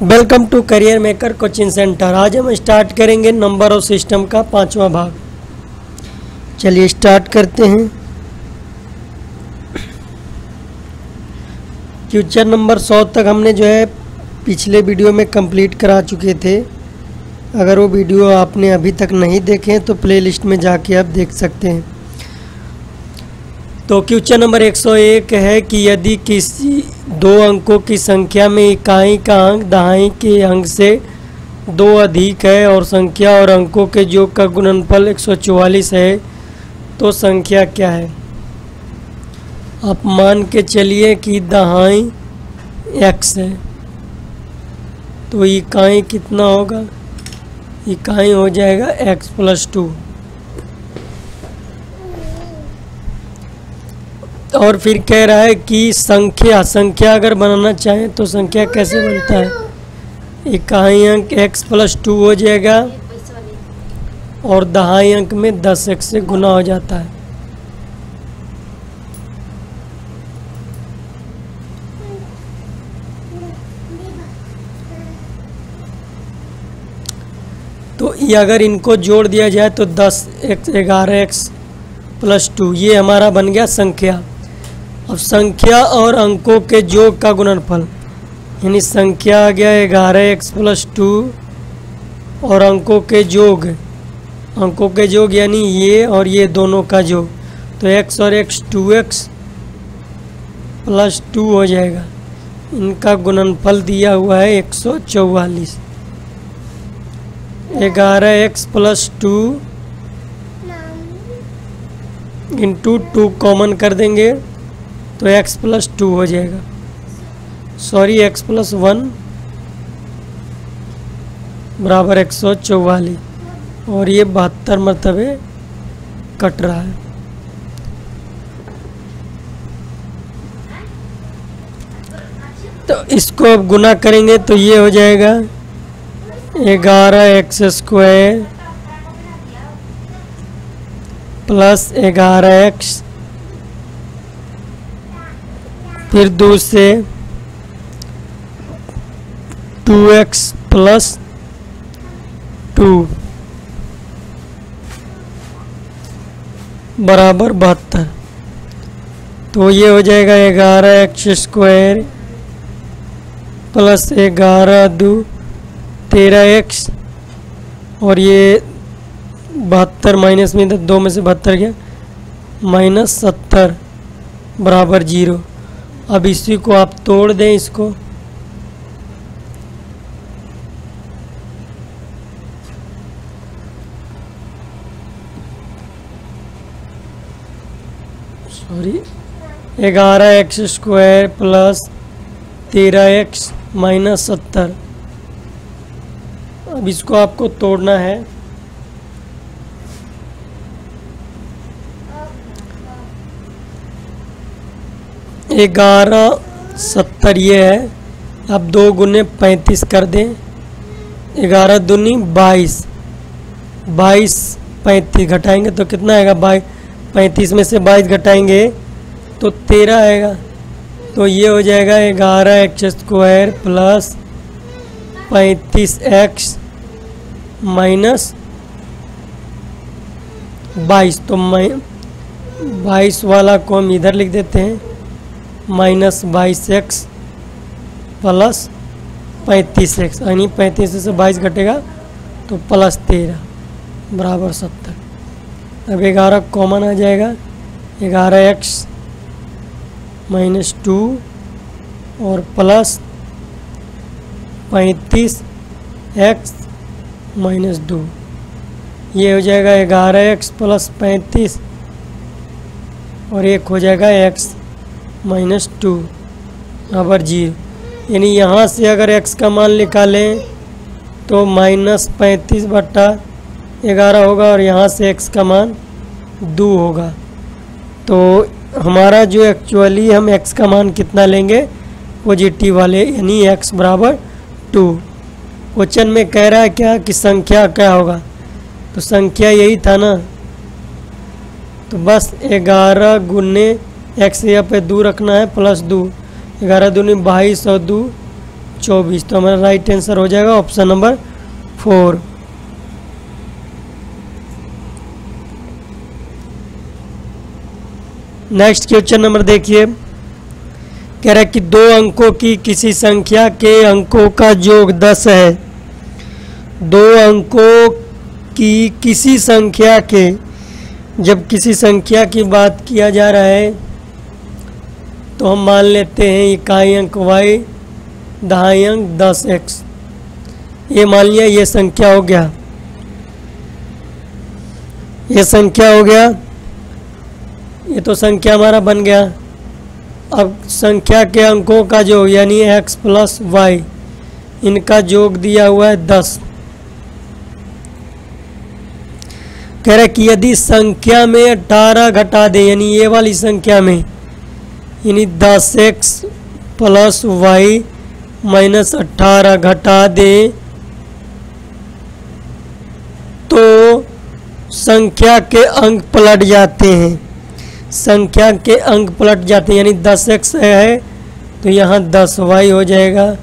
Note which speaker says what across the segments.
Speaker 1: Welcome to Career Maker coaching centre. आज हम start करेंगे नंबर और सिस्टम का 5वां भाग। चलिए स्टार्ट करते हैं। क्वेश्चन नंबर 100 तक हमने जो है पिछले वीडियो में कंप्लीट करा चुके थे। अगर वो वीडियो आपने अभी तक नहीं देखे तो प्लेलिस्ट में जाके आप देख सकते हैं। तो क्वेश्चन नंबर 101 है कि यदि किसी दो अंकों की संख्या में इकाई का अंक दहाई के अंक से 2 अधिक है और संख्या और अंकों के योग का गुणनफल 144 है तो संख्या क्या है। आप मान के चलिए कि दहाई x है तो इकाई कितना होगा, इकाई हो जाएगा x + 2। और फिर कह रहा है कि संख्या अगर बनाना चाहें तो संख्या कैसे बनता है। इकाई अंक x + 2 हो जाएगा और दहाई अंक में 10x से गुना हो जाता है। तो ये अगर इनको जोड़ दिया जाए तो 10x 11x + 2 ये हमारा बन गया संख्या। अब संख्या और अंकों के योग का गुणनफल यानी संख्या आ गया 11x + 2 और अंकों के योग यानी ये और ये दोनों का योग, तो x और x 2x + 2 हो जाएगा। इनका गुणनफल दिया हुआ है 144। 11x + 2 × 2 कॉमन कर देंगे तो x + 2 हो जाएगा, सॉरी x + 1 बराबर 144 और ये 72 मरतबे कट रहा है। तो इसको अब गुना करेंगे तो ये हो जाएगा 11x² + 11x, फिर 2 से 2x + 2 बराबर 72। तो ये हो जाएगा 11x² + 11 × 2 13x और ये 72 माइनस में 2 में से 72 गया -70 बराबर 0। अब इसी को आप तोड़ दें, इसको सॉरी 11x² + 13x -70। अब इसको आपको तोड़ना है। ग्यारह 70 ये है। अब 2 × 35 कर दें, 11 दूनी 22, 22 35 घटाएंगे तो कितना आएगा, 35 में से 22 घटाएंगे तो 13 आएगा। तो ये हो जाएगा 11x² + 35x -22। तो 22 वाला को हम इधर लिख देते हैं, -22x + 35x यानी 35 से 22 घटेगा तो +13 बराबर 70। अब 11 कॉमन आ जाएगा, 11x - 2 और + 35x - 2 ये हो जाएगा 11x + 35 और एक हो जाएगा x - 2 बराबर 0। यानी यहाँ से अगर x का मान निकालें तो -35/11 होगा और यहाँ से x का मान 2 होगा। तो हमारा जो एक्चुअली हम x का मान कितना लेंगे, पॉजिटिव वाले यानी x बराबर 2। क्वेश्चन में कह रहा है क्या कि संख्या क्या होगा, तो संख्या यही था ना, तो बस 11 × x यहाँ पे 2 रखना है +2, 11 दूनी 22 और 2 24। तो हमारा राइट आंसर हो जाएगा option number 4। Next question number देखिए, कह रहा है कि 2 अंकों की किसी संख्या के अंकों का योग 10 है। 2 अंकों की किसी संख्या के, जब किसी संख्या की बात किया जा रहा है तो हम मान लेते हैं इकाई अंक y, दहाई अंक 10x। ये मान लिया, ये संख्या हो गया, ये संख्या हो गया, ये तो संख्या हमारा बन गया। अब संख्या के अंकों का योग यानी x प्लस y, इनका योग दिया हुआ है 10। कह रहा है कि यदि संख्या में 18 घटा दे, यानी ये वाली संख्या में, यानी 10x प्लस y माइनस 18 घटा दे तो संख्या के अंक पलट जाते हैं। संख्या के अंक पलट जाते हैं, यानी 10x है तो यहाँ 10y हो जाएगा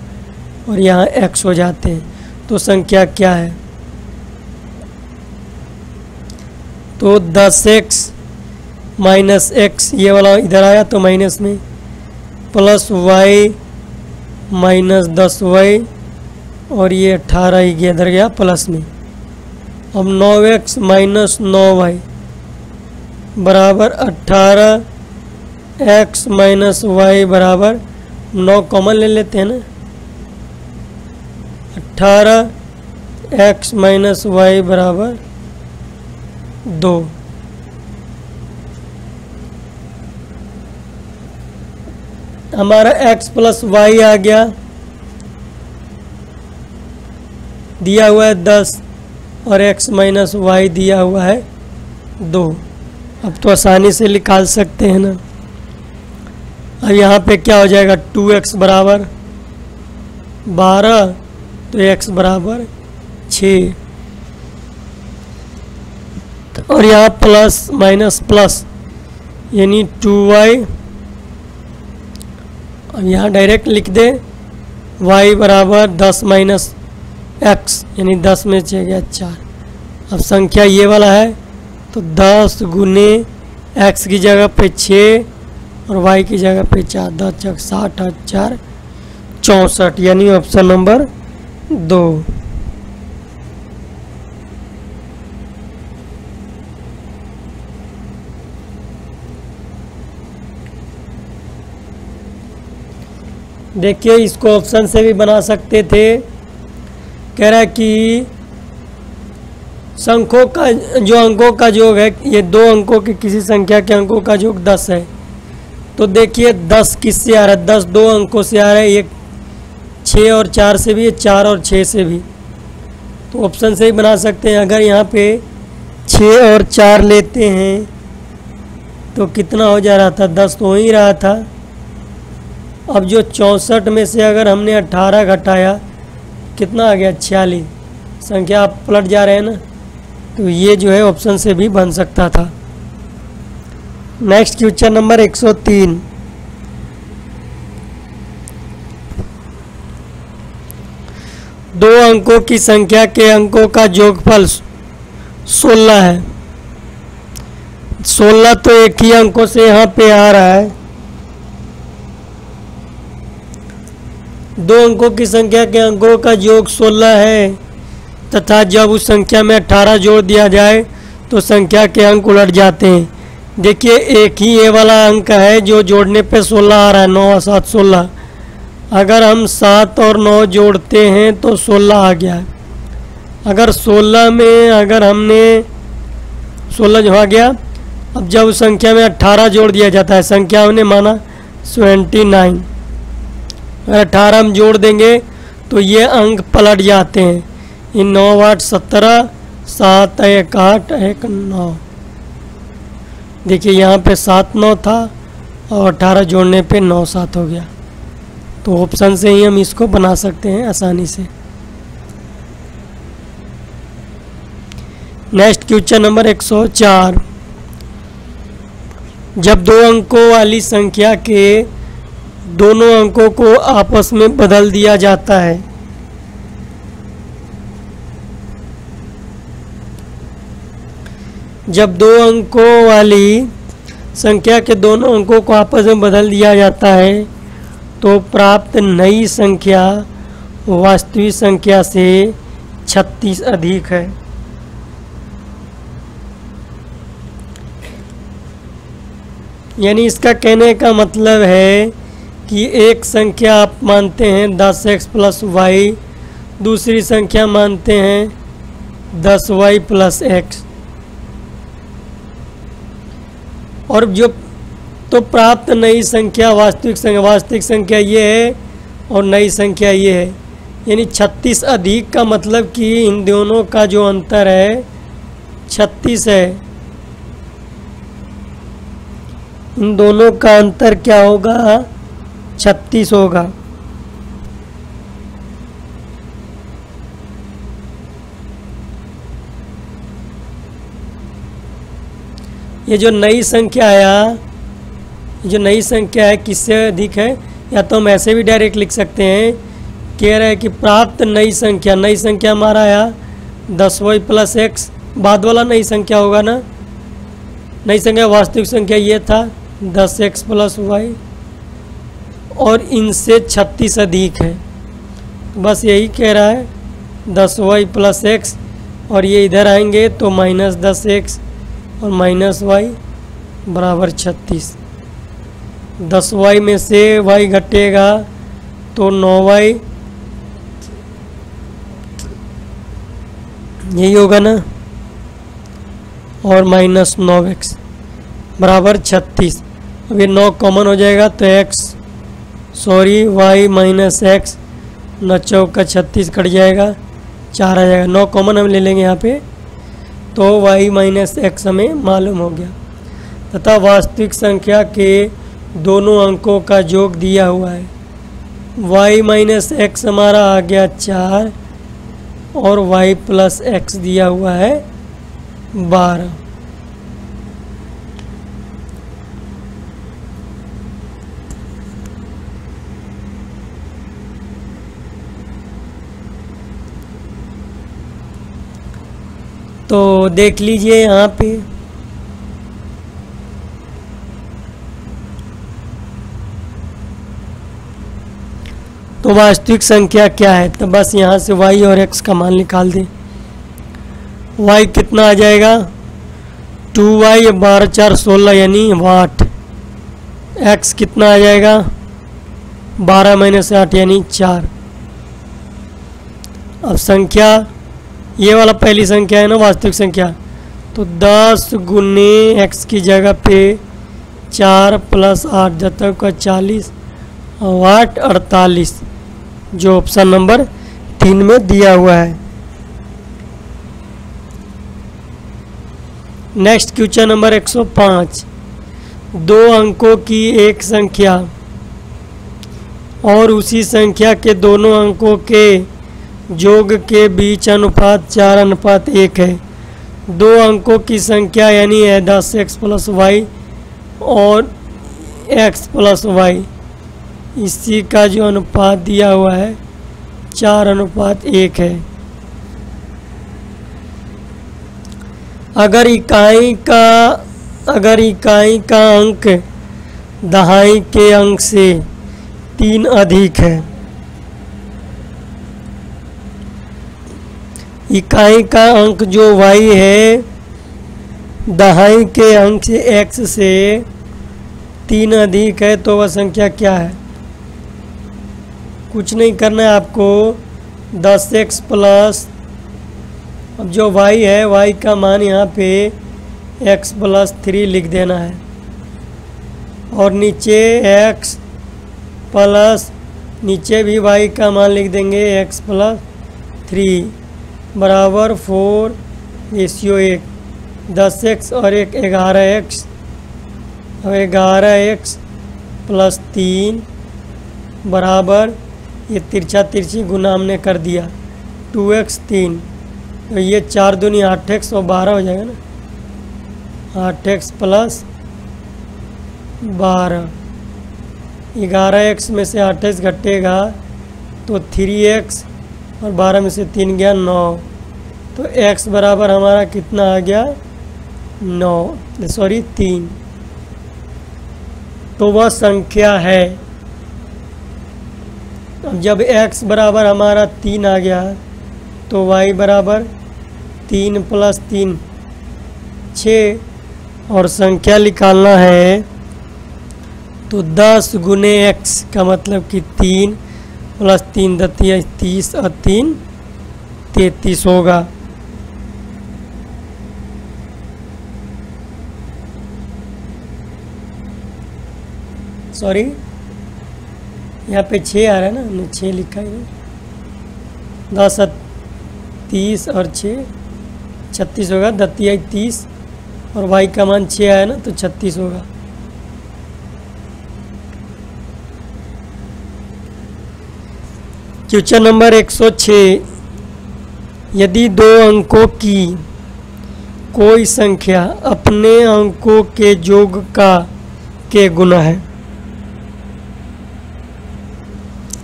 Speaker 1: और यहाँ x हो जाते हैं। तो संख्या क्या है? तो 10x माइनस x, ये वाला इधर आया तो माइनस में, प्लस y माइनस 10y और ये 18 ही गया इधर गया प्लस में। अब 9x माइनस 9y बराबर 18x माइनस y बराबर 9 कॉमन ले लेते हैं ना, 18x माइनस y बराबर 2। हमारा x प्लस y आ गया, दिया हुआ है 10 और x माइनस y दिया हुआ है 2। अब तो आसानी से निकाल सकते हैं ना। अब यहाँ पे क्या हो जाएगा, 2x बराबर 12 तो x बराबर 6 और यहाँ प्लस माइनस प्लस यानी 2y। अब यहाँ डायरेक्ट लिख दे y बराबर 10 माइनस x, यानी 10 में 6 गया 4। अब संख्या ये वाला है तो 10 गुने x की जगह पे 6 और y की जगह पे 4, 10 चक 60 और 4 64, यानी ऑप्शन नंबर 2। देखिए इसको ऑप्शन से भी बना सकते थे। कह रहा है कि संख्यों का जो अंकों का योग है, ये 2 अंकों की किसी संख्या के अंकों का योग 10 है। तो देखिए 10 किससे आ रहा है, 10 2 अंकों से आ रहा है, एक 6 और 4 से भी है, 4 और 6 से भी। तो ऑप्शन से ही बना सकते हैं। अगर यहाँ पे 6 और 4 लेते हैं तो कितना हो जा रहा था, 10 तो हो ही रहा था। अब जो 64 में से अगर हमने 18 घटाया कितना आ गया, 46। संख्या आप पलट जा रहे हैं ना, तो ये जो है ऑप्शन से भी बन सकता था। नेक्स्ट क्वेश्चन नंबर 103, दो अंकों की संख्या के अंकों का योगफल 16 है। 16 तो एक ही अंकों से यहाँ पे आ रहा है। 2 अंकों की संख्या के अंकों का योग 16 है तथा जब उस संख्या में 18 जोड़ दिया जाए तो संख्या के अंक उलट जाते हैं। देखिए एक ही ये वाला अंक है जो जोड़ने पे 16 आ रहा है, 9 और 7 16। अगर हम 7 और 9 जोड़ते हैं तो 16 आ गया है। अगर 16 में अगर हमने 16 जो आ गया, अब जब उस संख्या में 18 जोड़ दिया जाता है, संख्या हमने माना 29, अगर 18 हम जोड़ देंगे तो ये अंक पलट जाते हैं। इन 9 8 17, 7 1 8 1 9। देखिए यहाँ पे 7 9 था और 18 जोड़ने पे 9 7 हो गया। तो ऑप्शन से ही हम इसको बना सकते हैं आसानी से। नेक्स्ट क्वेश्चन नंबर 104, जब 2 अंकों वाली संख्या के दोनों अंकों को आपस में बदल दिया जाता है। जब दो अंकों वाली संख्या के दोनों अंकों को आपस में बदल दिया जाता है तो प्राप्त नई संख्या वास्तविक संख्या से 36 अधिक है। यानी इसका कहने का मतलब है कि एक संख्या आप मानते हैं 10x प्लस वाई, दूसरी संख्या मानते हैं 10y प्लस एक्स, और जो तो प्राप्त नई संख्या वास्तविक संख्या ये है और नई संख्या ये है। यानी 36 अधिक का मतलब कि इन दोनों का जो अंतर है 36 है। इन दोनों का अंतर क्या होगा? 36 होगा। ये जो नई संख्या आया, जो नई संख्या है किससे अधिक है? या तो हम ऐसे भी डायरेक्ट लिख सकते हैं, कह रहे हैं कि प्राप्त नई संख्या हमारा आया 10y प्लस एक्स, बाद वाला नई संख्या होगा ना। नई संख्या वास्तविक संख्या ये था 10x प्लस वाई, और इनसे 36 अधिक है। बस यही कह रहा है 10y प्लस एक्स, और ये इधर आएंगे तो माइनस 10x और माइनस वाई बराबर 36। 10y में से y घटेगा तो 9y, यही होगा ना, और माइनस 9x बराबर 36। अब ये 9 कॉमन हो जाएगा तो y माइनस एक्स, 9 चौका 36 कट जाएगा, 4 आ जाएगा। 9 कॉमन हम ले लेंगे यहाँ पे, तो y माइनस एक्स हमें मालूम हो गया। तथा वास्तविक संख्या के दोनों अंकों का योग दिया हुआ है। y माइनस एक्स हमारा आ गया 4 और y प्लस एक्स दिया हुआ है 12। तो देख लीजिए यहाँ पे तो वास्तविक संख्या क्या है, तो बस यहाँ से y और x का मान निकाल दें। y कितना आ जाएगा? 2y 12 4 16 यानी 8। x कितना आ जाएगा? 12 माइनस 8 यानी 4। अब संख्या ये वाला पहली संख्या है ना वास्तविक संख्या, तो 10 गुने x की जगह पे 4 प्लस 8 जतक का 40 और 8 48, जो ऑप्शन नंबर 3 में दिया हुआ है। Next question number 105। दो अंकों की एक संख्या और उसी संख्या के दोनों अंकों के योग के बीच अनुपात 4:1 है। दो अंकों की संख्या यानी 10x प्लस वाई और x प्लस वाई, इसी का जो अनुपात दिया हुआ है 4:1 है। अगर इकाई का अंक दहाई के अंक से 3 अधिक है, इकाई का अंक जो y है दहाई के अंक से x से 3 अधिक है, तो वह संख्या क्या है? कुछ नहीं करना है आपको, 10x प्लस, अब जो y है y का मान यहाँ पे x प्लस 3 लिख देना है, और नीचे x प्लस, नीचे भी y का मान लिख देंगे x प्लस 3 बराबर 4 रेशियो 1। 10x और 11x, और 11x प्लस 3 बराबर, ये तिरछा तिरछी गुना हमने कर दिया 2x 3, तो ये 4 दूनी 8x और 12 हो जाएगा ना, 8x प्लस 12 11x में से 28 घटेगा तो 3x और 12 में से 3 गया 9, तो x बराबर हमारा कितना आ गया 3। तो वह संख्या है। अब जब x बराबर हमारा 3 आ गया तो y बराबर 3 + 3 6 और संख्या निकालना है तो 10 गुने x का मतलब कि 3 + 3 30 और 3 33 होगा। सॉरी, यहाँ पे 6 आ रहा है ना, हमने 6 लिखा है। 10 30 और 6 36 होगा। 10 30 और y का मान 6 आया ना तो 36 होगा। क्वेश्चन नंबर 106, यदि दो अंकों की कोई संख्या अपने अंकों के योग के गुना है।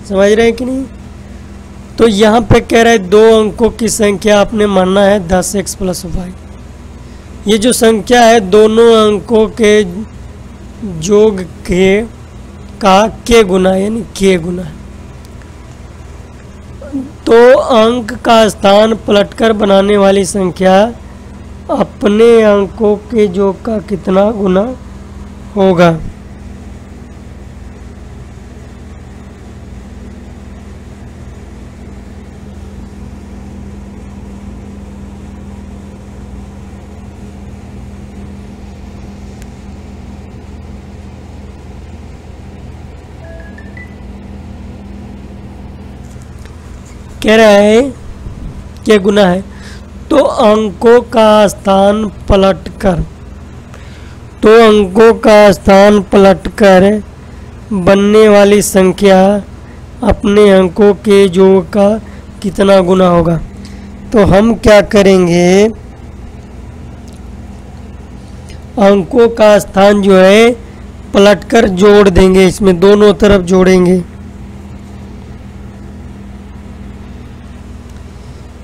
Speaker 1: समझ रहे हैं कि नहीं? तो यहाँ पे कह रहा है दो अंकों की संख्या आपने मानना है 10x + y। ये जो संख्या है दोनों अंकों के योग के गुना यानी के गुना है। तो अंक का स्थान पलटकर बनाने वाली संख्या अपने अंकों के योग का कितना गुना होगा? कह रहा है क्या गुना है, तो अंकों का स्थान पलटकर बनने वाली संख्या अपने अंकों के योग का कितना गुना होगा। तो हम क्या करेंगे, अंकों का स्थान जो है पलटकर जोड़ देंगे, इसमें दोनों तरफ जोड़ेंगे।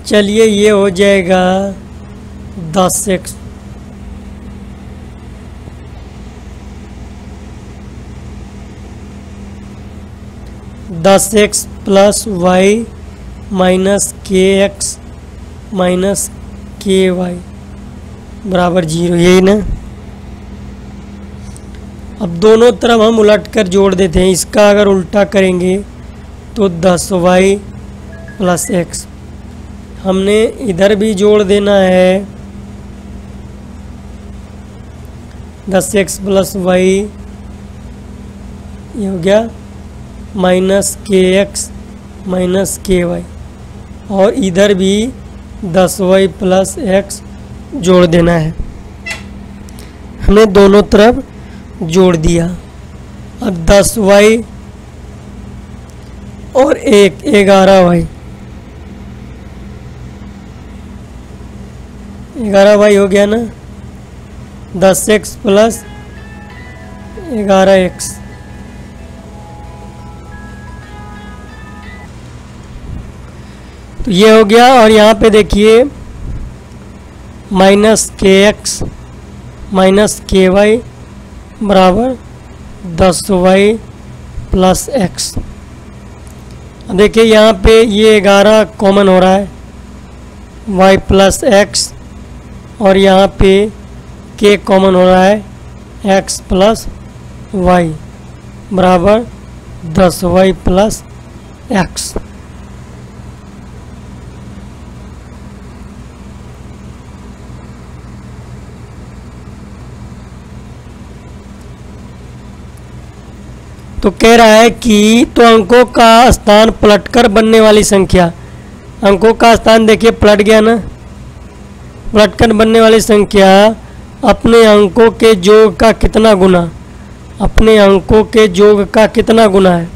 Speaker 1: चलिए ये हो जाएगा 10x 10x + y - kx - ky बराबर 0, यही ना। अब दोनों तरफ हम उलट कर जोड़ देते हैं। इसका अगर उल्टा करेंगे तो 10y + x, हमने इधर भी जोड़ देना है 10x + y, ये हो गया -kx - ky, और इधर भी 10y + x जोड़ देना है। हमने दोनों तरफ जोड़ दिया। अब 10y और 1 11y, 11y हो गया ना। 10x + 11x, तो ये हो गया। और यहाँ पे देखिए -kx - ky बराबर 10y + x। अब देखिए यहाँ पे ये 11 कॉमन हो रहा है, y + x, और यहाँ पे k कॉमन हो रहा है, x + y बराबर 10y + x। तो कह रहा है कि तो अंकों का स्थान पलटकर बनने वाली संख्या, अंकों का स्थान देखिए पलट गया ना, पलटकर बनने वाली संख्या अपने अंकों के योग का कितना गुना, अपने अंकों के योग का कितना गुना है।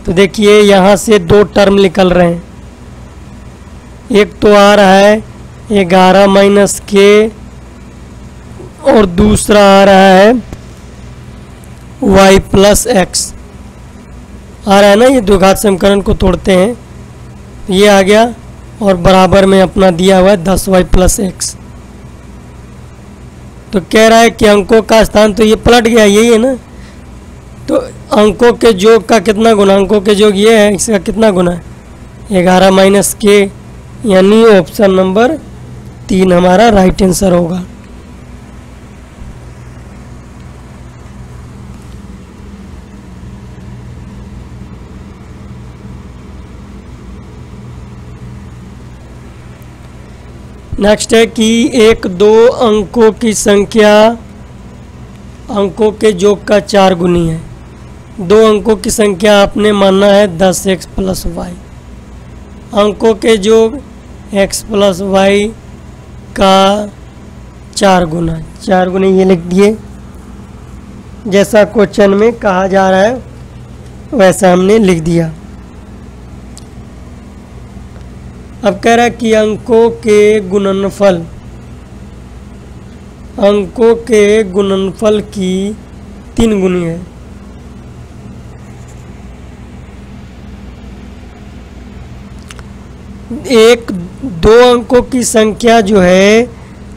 Speaker 1: तो देखिए यहाँ से दो टर्म निकल रहे हैं, एक तो आ रहा है 11 - k और दूसरा आ रहा है वाई प्लस एक्स आ रहा है ना, ये द्विघात समीकरण को तोड़ते हैं, ये आ गया और बराबर में अपना दिया हुआ है 10y प्लस एक्स। तो कह रहा है कि अंकों का स्थान, तो ये पलट गया, यही है ना, तो अंकों के योग का कितना गुना, अंकों के योग ये है, इसका कितना गुना है 11 माइनस के, यानी ऑप्शन नंबर 3 हमारा राइट आंसर होगा। नेक्स्ट है कि एक दो अंकों की संख्या अंकों के योग का 4 गुनी है। दो अंकों की संख्या आपने मानना है 10x प्लस वाई, अंकों के योग x प्लस वाई का 4 गुना, 4 गुने ये लिख दिए, जैसा क्वेश्चन में कहा जा रहा है वैसा हमने लिख दिया। अब कह रहा है कि अंकों के गुणनफल की 3 गुनी है। एक दो अंकों की संख्या जो है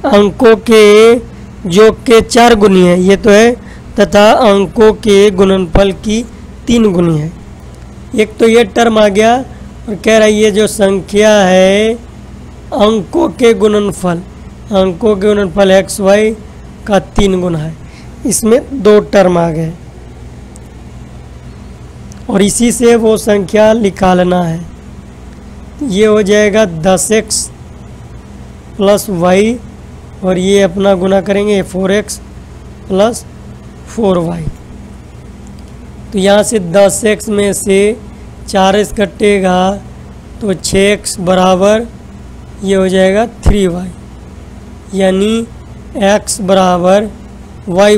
Speaker 1: अंकों के योग के 4 गुनी है, ये तो है, तथा अंकों के गुणनफल की 3 गुनी है। एक तो ये टर्म आ गया और कह रहा है ये जो संख्या है अंकों के गुणनफल एक्स वाई का 3 गुना है, इसमें 2 टर्म आ गए और इसी से वो संख्या निकालना है। ये हो जाएगा 10x प्लस वाई और ये अपना गुना करेंगे 4x प्लस 4y। तो यहाँ से 10x में से 4x कटेगा तो 6x बराबर ये हो जाएगा 3y, यानी x बराबर y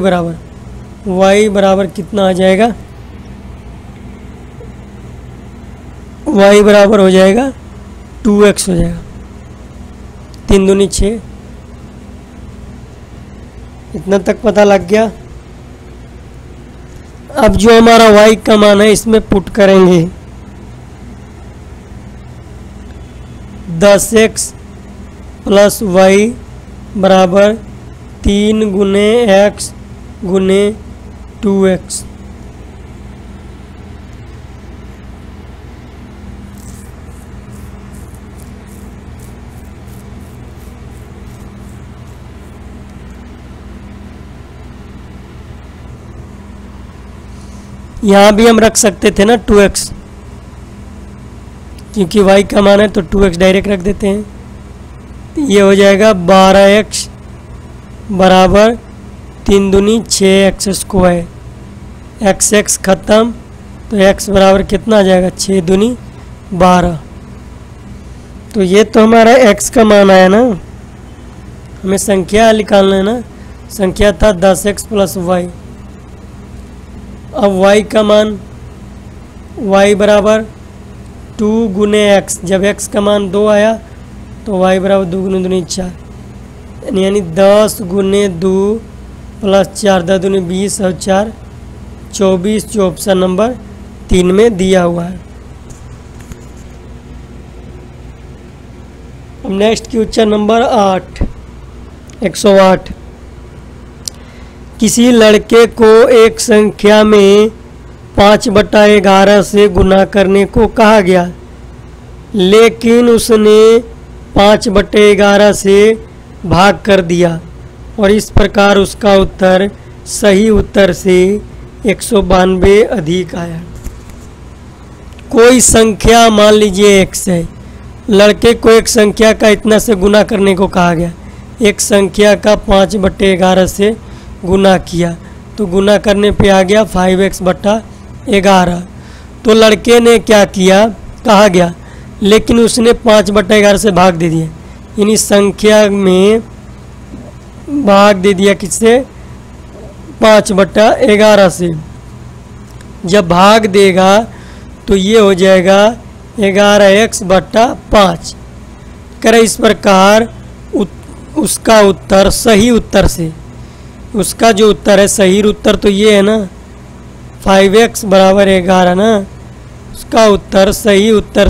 Speaker 1: बराबर कितना आ जाएगा, y बराबर हो जाएगा 2x हो जाएगा, 3 दूनी 6, इतना तक पता लग गया। अब जो हमारा y का मान है इसमें पुट करेंगे 10x प्लस वाई बराबर 3 गुने x गुने 2x। यहाँ भी हम रख सकते थे ना 2x, क्योंकि y का मान है तो 2x डायरेक्ट रख देते हैं। ये हो जाएगा 12x बराबर 3 दूनी 6x स्क्वायर, x ख़त्म तो x बराबर कितना आ जाएगा 6 दूनी 12। तो ये तो हमारा x का मान आया ना, हमें संख्या निकालना है ना, संख्या था 10x प्लस वाई। अब y का मान y बराबर 2 गुने x, जब x का मान 2 आया तो y बराबर 2 गुने 2 4, यानी 10 गुने 2 प्लस 4 10 दूनी 20 और 4 24, जो ऑप्शन नंबर 3 में दिया हुआ है। अब नेक्स्ट क्वेश्चन नंबर 8, 108। किसी लड़के को एक संख्या में 5/11 से गुना करने को कहा गया, लेकिन उसने 5/11 से भाग कर दिया और इस प्रकार उसका उत्तर सही उत्तर से 192 अधिक आया। कोई संख्या मान लीजिए x है, लड़के को एक संख्या का इतना से गुना करने को कहा गया, एक संख्या का 5/11 से गुना किया तो गुना करने पे आ गया 5x/11। तो लड़के ने क्या किया, कहा गया, लेकिन उसने 5/11 से भाग दे दिया, यानी संख्या में भाग दे दिया किससे, 5/11 से। जब भाग देगा तो ये हो जाएगा 11x/5। करे इस प्रकार उसका उत्तर सही उत्तर से, उसका जो उत्तर है सही उत्तर तो ये है ना, 5x बराबर 11 ना, उसका उत्तर सही उत्तर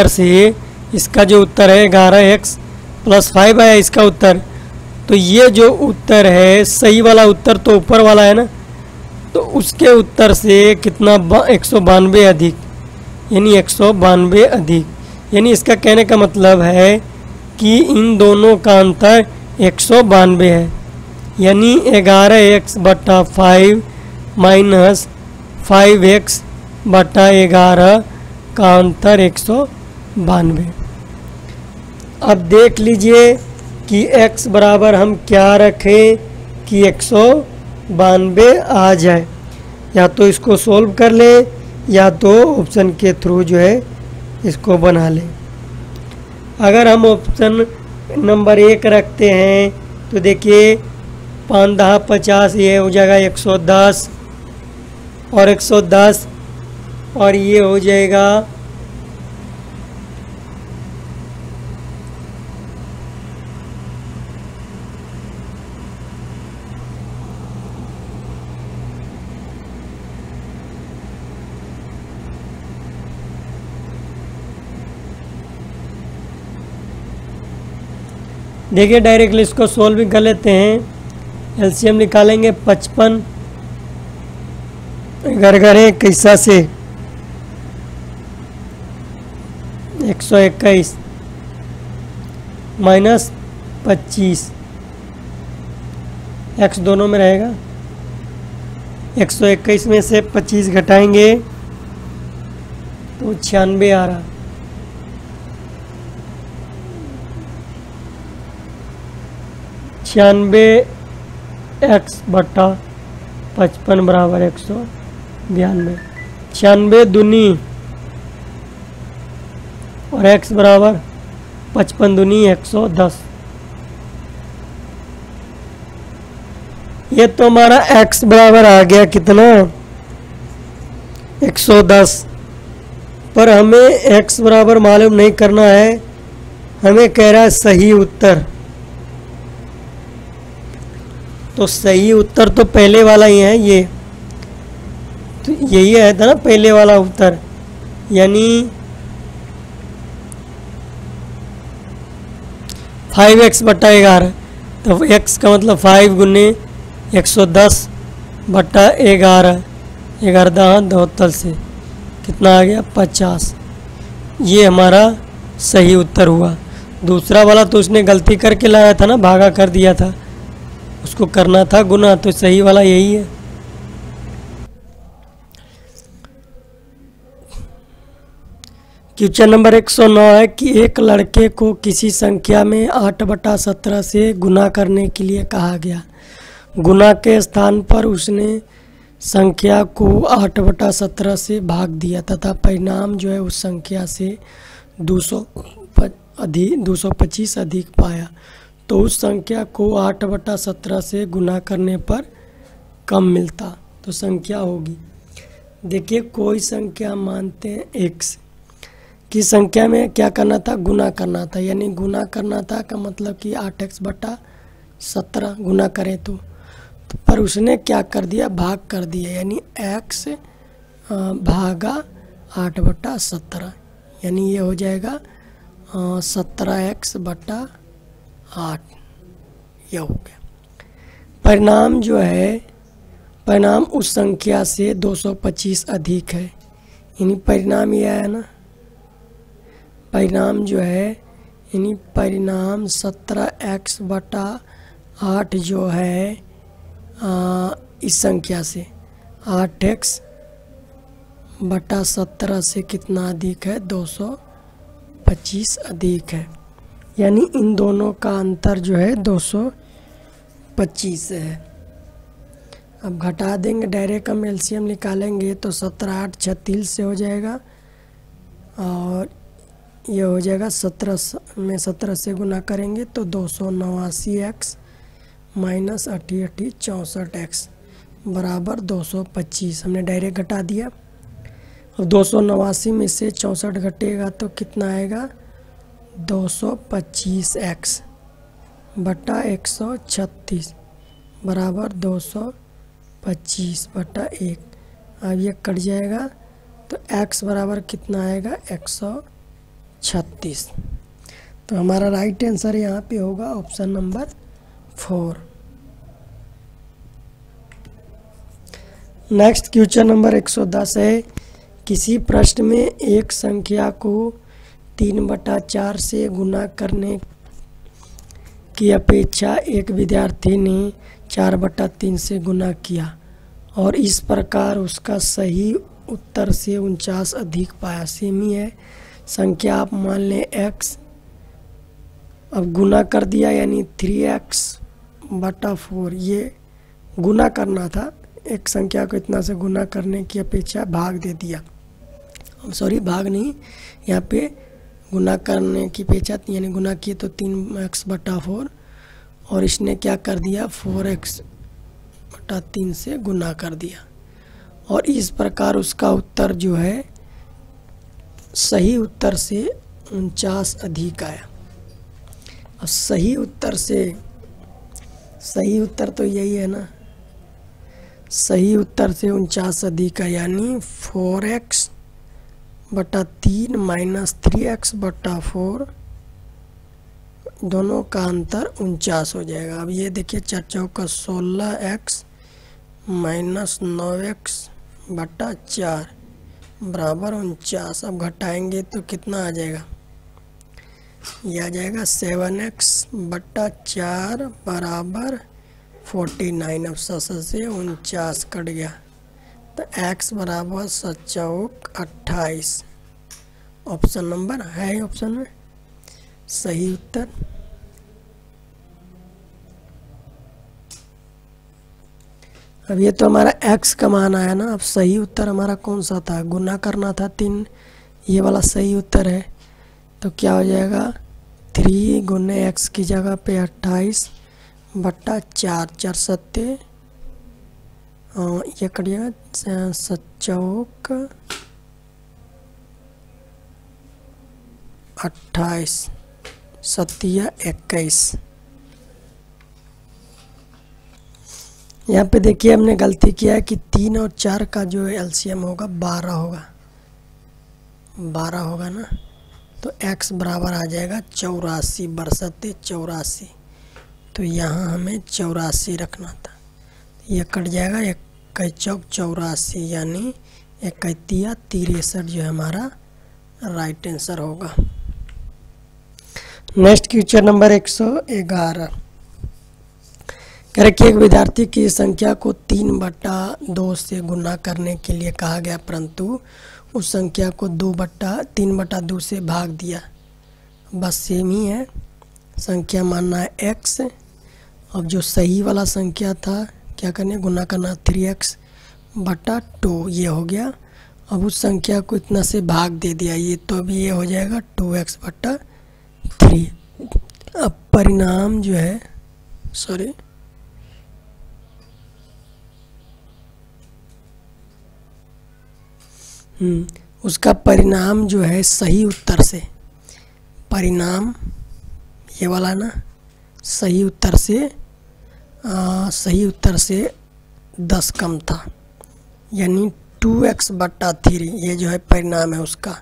Speaker 1: से इसका जो उत्तर है 11x + 5 आया इसका उत्तर। तो ये जो उत्तर है सही वाला उत्तर तो ऊपर वाला है ना, तो उसके उत्तर से कितना 192 अधिक, यानी 192 अधिक, यानी इसका कहने का मतलब है कि इन दोनों का अंतर 192 है, यानी 11x बटा 5 माइनस 5x बटा 11 का अंतर 192। अब देख लीजिए कि x बराबर हम क्या रखें कि 192 आ जाए, या तो इसको सोल्व कर लें या तो ऑप्शन के थ्रू जो है इसको बना लें। अगर हम ऑप्शन नंबर 1 रखते हैं तो देखिए 5 10 50, ये हो जाएगा 110 और 110, और ये हो जाएगा 55। देखिए डायरेक्टली इसको सोल्व भी कर लेते हैं। एलसीएम निकालेंगे 55 घर कैसा से 121 माइनस 25, x दोनों में रहेगा। 121 में से 25 घटाएंगे तो 96 आ रहा। 96x बटा 55 बराबर 192। 96 दूनी और x बराबर 55 दूनी 110। ये तो हमारा x बराबर आ गया कितना 110, पर हमें x बराबर मालूम नहीं करना है, हमें कह रहा है सही उत्तर। तो सही उत्तर तो पहले वाला ही है, ये तो यही है था ना पहले वाला उत्तर, यानी 5x बटा 11। तो x का मतलब 5 गुने 110 बटा 11, 11 दो तल से कितना आ गया 50। ये हमारा सही उत्तर हुआ। दूसरा वाला तो उसने गलती करके लाया था ना, भागा कर दिया था, उसको करना था गुना, तो सही वाला यही है। क्वेश्चन नंबर 109 है कि एक लड़के को किसी संख्या में 8/17 से गुना करने के लिए कहा गया। गुना के स्थान पर उसने संख्या को 8/17 से भाग दिया तथा परिणाम जो है उस संख्या से 225 अधिक पाया, तो उस संख्या को 8/17 से गुना करने पर कम मिलता तो संख्या होगी। देखिए कोई संख्या मानते हैं x की संख्या में क्या करना था, गुना करना था, यानी गुना करना था का मतलब कि 8x/17 गुना करें तो पर उसने क्या कर दिया, भाग कर दिया, यानी x भागा 8/17, यानी ये हो जाएगा 17x/8। यह हो गया। परिणाम जो है, परिणाम उस संख्या से 225 अधिक है, यानी परिणाम ये है ना, परिणाम जो है यानी परिणाम 17x/8 जो है इस संख्या से 8x/17 से कितना अधिक है, 225 अधिक है, यानी इन दोनों का अंतर जो है 225 है। अब घटा देंगे, डायरेक्ट हम एलसीएम निकालेंगे तो 17 8 36 से हो जाएगा, और ये हो जाएगा 17 में 17 से गुना करेंगे तो 289x माइनस 88 64x बराबर 225। हमने डायरेक्ट घटा दिया। अब 289 में से 64 घटेगा तो कितना आएगा, 225x बटा 136 बराबर 225/1। अब ये कट जाएगा तो x बराबर कितना आएगा 136। तो हमारा राइट आंसर यहाँ पे होगा option number 4। Next question number 110 है, किसी प्रश्न में एक संख्या को 3/4 से गुना करने की अपेक्षा एक विद्यार्थी ने 4/3 से गुना किया और इस प्रकार उसका सही उत्तर से 49 अधिक पाया। सेम ही है, संख्या आप मान लें x, अब गुना कर दिया यानी 3x/4। ये गुना करना था, एक संख्या को इतना से गुना करने की अपेक्षा भाग दे दिया, सॉरी भाग नहीं, यहाँ पे गुना करने की अपेक्षा यानी गुना किए तो 3x/4 और इसने क्या कर दिया 4x/3 से गुना कर दिया और इस प्रकार उसका उत्तर जो है सही उत्तर से 49 अधिक आया। अब सही उत्तर तो यही है ना, सही उत्तर से 49 अधिक है यानी 4x/3 माइनस 3x/4 दोनों का अंतर 49 हो जाएगा। अब ये देखिए 4 चौका 16x माइनस 9x/4 बराबर 49। अब घटाएंगे तो कितना आ जाएगा, यह आ जाएगा 7x/4 बराबर 49। अब 7 से 49 कट गया तो x बराबर 7 चौक 28। ऑप्शन नंबर है ऑप्शन में सही उत्तर। अब ये तो हमारा x का मान आया ना, अब सही उत्तर हमारा कौन सा था, गुना करना था 3, ये वाला सही उत्तर है। तो क्या हो जाएगा 3 गुने x की जगह पे 28/4, 4 सत्ते ये करिएगा 7 चौक 28, 7 21। यहाँ पे देखिए हमने गलती किया है कि 3 और 4 का जो एलसीएम होगा 12 होगा, 12 होगा ना, तो x बराबर आ जाएगा 84 बरसते 84। तो यहाँ हमें 84 रखना था, यह कट जाएगा 1 चौक 84 यानी 1 63 जो है हमारा राइट आंसर होगा। नेक्स्ट क्वेश्चन नंबर 111, कह रहे कि एक विद्यार्थी की संख्या को 3/2 से गुना करने के लिए कहा गया परंतु उस संख्या को 3/2 से भाग दिया। बस सेम ही है, संख्या मानना है x। अब जो सही वाला संख्या था क्या करने, गुना करना 3x/2 ये हो गया। अब उस संख्या को इतना से भाग दे दिया, ये तो अभी ये हो जाएगा 2x/3। अब परिणाम जो है सॉरी उसका परिणाम जो है सही उत्तर से, परिणाम ये वाला ना सही उत्तर से 10 कम था यानी 2x/3। ये जो है परिणाम है उसका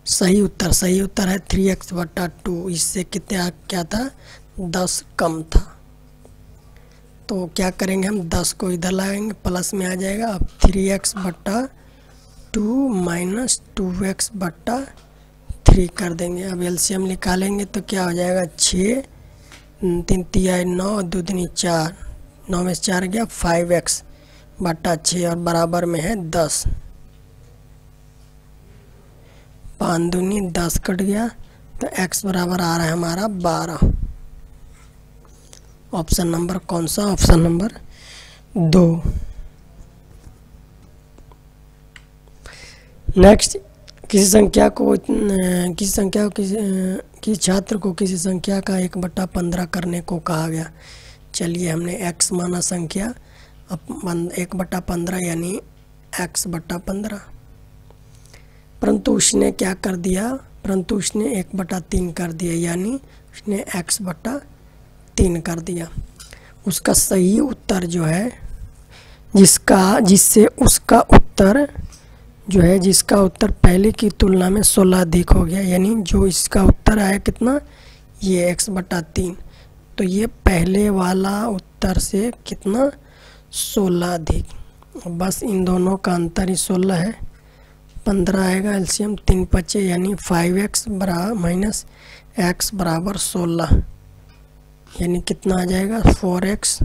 Speaker 1: सही उत्तर है 3x/2। इससे कितना क्या था 10 कम था। तो क्या करेंगे हम 10 को इधर लाएंगे प्लस में आ जाएगा। अब 3x/2 माइनस 2x/3 कर देंगे। अब एलसीएम निकालेंगे तो क्या हो जाएगा 6 3 तिहाई 9 2 दूनी 4, 9 में से 4 गया 5x/6 और बराबर में है 10। 5 दूनी 10 कट गया तो x बराबर आ रहा है हमारा 12। ऑप्शन नंबर कौन सा, ऑप्शन नंबर 2। नेक्स्ट, किसी छात्र को किसी संख्या का 1/15 करने को कहा गया। चलिए हमने x माना संख्या, अब 1/15 यानी x/15, परंतु उसने क्या कर दिया, परंतु उसने 1/3 कर दिया यानी उसने x/3 कर दिया। उसका सही उत्तर जो है जिससे उसका उत्तर जो है जिसका उत्तर पहले की तुलना में 16 अधिक हो गया, यानी जो इसका उत्तर आया कितना, ये x/3, तो ये पहले वाला उत्तर से कितना 16 अधिक। बस इन दोनों का अंतर ही 16 है, 15 आएगा एलसीएम 3 5 यानी 5x माइनस x बराबर 16, यानी कितना आ जाएगा 4x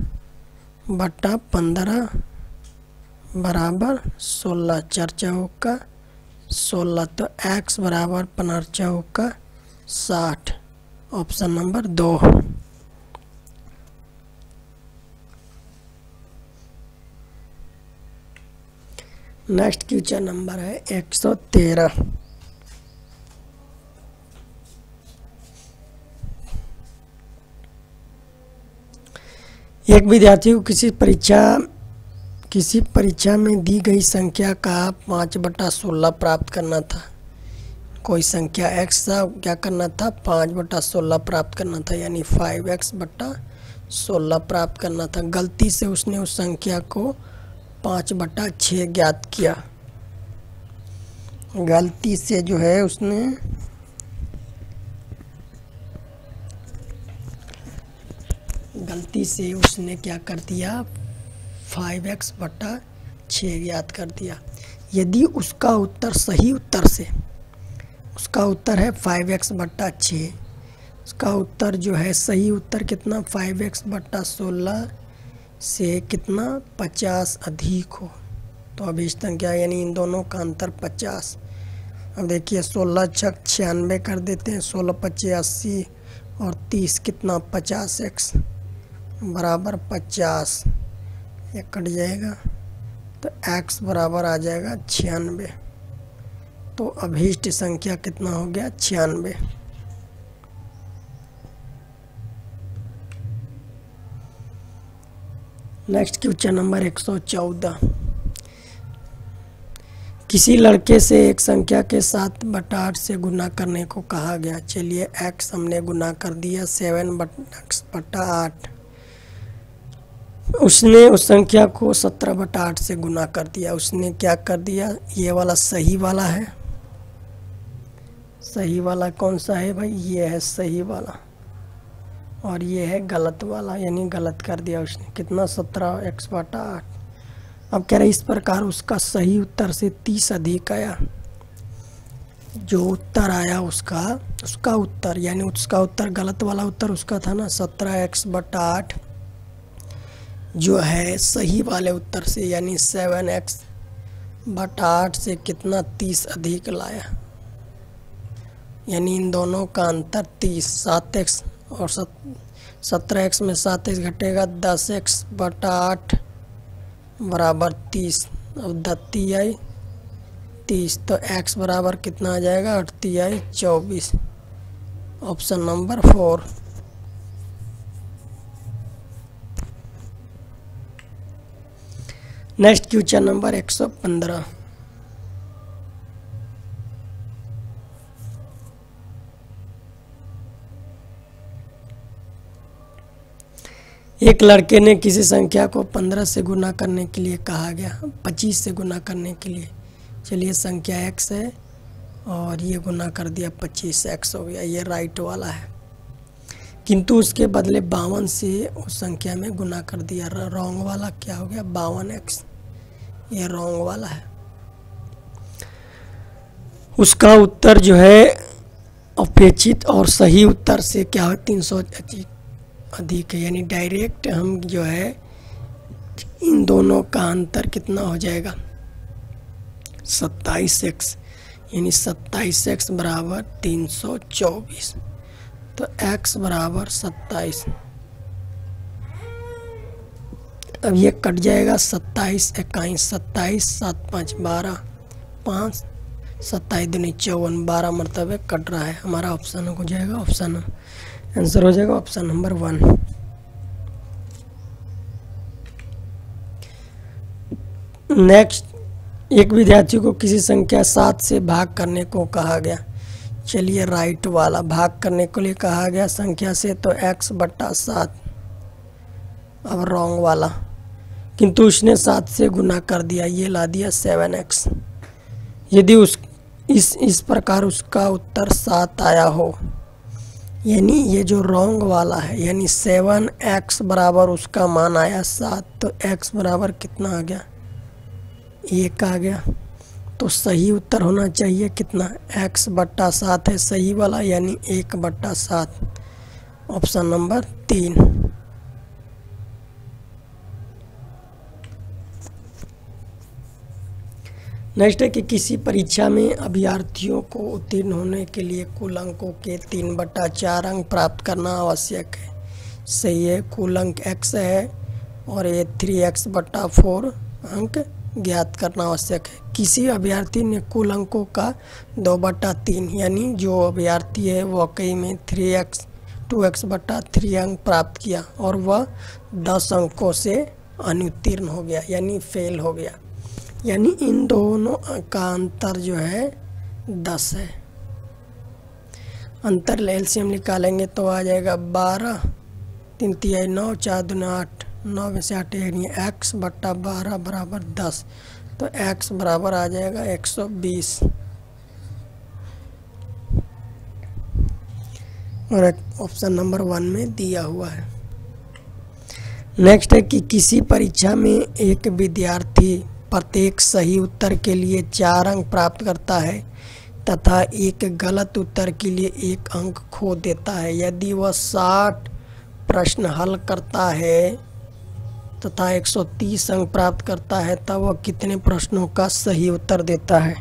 Speaker 1: बटा 15 बराबर 16, 4 चौक का 16, तो x बराबर 15 चौक का 60, option number 2। Next question number है 113। एक विद्यार्थी को किसी परीक्षा में दी गई संख्या का 5/16 प्राप्त करना था। कोई संख्या x था, क्या करना था 5/16 प्राप्त करना था, यानी 5x/16 प्राप्त करना था। गलती से उसने उस संख्या को 5/6 ज्ञात किया। गलती से जो है उसने क्या कर दिया 5x/6 ज्ञात कर दिया। यदि उसका उत्तर सही उत्तर से, उसका उत्तर है 5x/6, उसका उत्तर जो है सही उत्तर कितना 5x/16 से कितना 50 अधिक हो, तो अभी संख्या यानी इन दोनों का अंतर 50। अब देखिए 16 छक 96 कर देते हैं, 16 25 80 और 30 कितना 50x बराबर 50, ये कट जाएगा तो x बराबर आ जाएगा 96, तो अभीष्ट संख्या कितना हो गया 96। Next question number 114। किसी लड़के से एक संख्या के 7/8 से गुना करने को कहा गया। चलिए x हमने गुना कर दिया 7x/8, उसने उस संख्या को 17/8 से गुना कर दिया। उसने क्या कर दिया, ये वाला सही वाला है, सही वाला कौन सा है भाई, ये है सही वाला, और ये है गलत वाला, यानी गलत कर दिया उसने, कितना 17x/8। अब कह रहे इस प्रकार उसका सही उत्तर से 30 अधिक आया। जो उत्तर आया उसका उत्तर, यानी उसका उत्तर गलत वाला उत्तर उसका था ना 17x/8, जो है सही वाले उत्तर से यानी 7x/8 से कितना 30 अधिक लाया, यानी इन दोनों का अंतर 30। 7x और 17x में 7x घटेगा 10x/8 बराबर 30, अब 10 आई 30, तो x बराबर कितना आ जाएगा 8 आई 24, option number 4। Next question number 115। एक लड़के ने किसी संख्या को 15 से गुना करने के लिए कहा गया, 25 से गुना करने के लिए। चलिए संख्या x है और ये गुना कर दिया 25x हो गया, ये राइट वाला है, किंतु उसके बदले 52 से उस संख्या में गुना कर दिया। रॉन्ग वाला क्या हो गया 52x, ये रॉन्ग वाला है। उसका उत्तर जो है अपेक्षित और सही उत्तर से क्या है 300 अधिक है, यानी डायरेक्ट हम जो है इन दोनों का अंतर कितना हो जाएगा 27x, यानी 27x बराबर 324, तो x बराबर 27। अब ये कट जाएगा 27 21 27 7 5 12 5 27 दूनी 54, 12 मरतबे कट रहा है। हमारा ऑप्शन हो जाएगा आंसर हो जाएगा ऑप्शन नंबर 1। नेक्स्ट, एक विद्यार्थी को किसी संख्या 7 से भाग करने को कहा गया। चलिए राइट वाला भाग करने के लिए कहा गया संख्या से, तो x/7, अब रॉन्ग वाला, किंतु उसने 7 से गुना कर दिया, ये ला दिया 7x। यदि इस प्रकार उसका उत्तर 7 आया हो, यानी ये जो रॉन्ग वाला है, यानी 7x बराबर उसका मान आया 7, तो x बराबर कितना आ गया, 1 आ गया। तो सही उत्तर होना चाहिए कितना, x बट्टा 7 है सही वाला, यानी 1/7, ऑप्शन नंबर 3। नेक्स्ट है कि किसी परीक्षा में अभ्यर्थियों को उत्तीर्ण होने के लिए कुल अंकों के 3/4 अंक प्राप्त करना आवश्यक है। सही है, कुल अंक x है और ये 3x/4 अंक ज्ञात करना आवश्यक है। किसी अभ्यर्थी ने कुल अंकों का 2/3 यानी जो अभ्यर्थी है वो वाकई में 2x/3 अंक प्राप्त किया और वह 10 अंकों से अनुत्तीर्ण हो गया, यानी फेल हो गया। यानी इन दोनों का अंतर जो है 10 है। अंतर एलसीएम निकालेंगे तो आ जाएगा 12, 3 तिहाई 9, 4 दूना 8, 9 में से 8 यानी x/12 बराबर 10, तो x बराबर आ जाएगा 120। और ऑप्शन नंबर 1 में दिया हुआ है। नेक्स्ट है कि किसी परीक्षा में एक विद्यार्थी प्रत्येक सही उत्तर के लिए 4 अंक प्राप्त करता है तथा एक गलत उत्तर के लिए 1 अंक खो देता है। यदि वह 60 प्रश्न हल करता है तथा 130 अंक प्राप्त करता है तब वह कितने प्रश्नों का सही उत्तर देता है।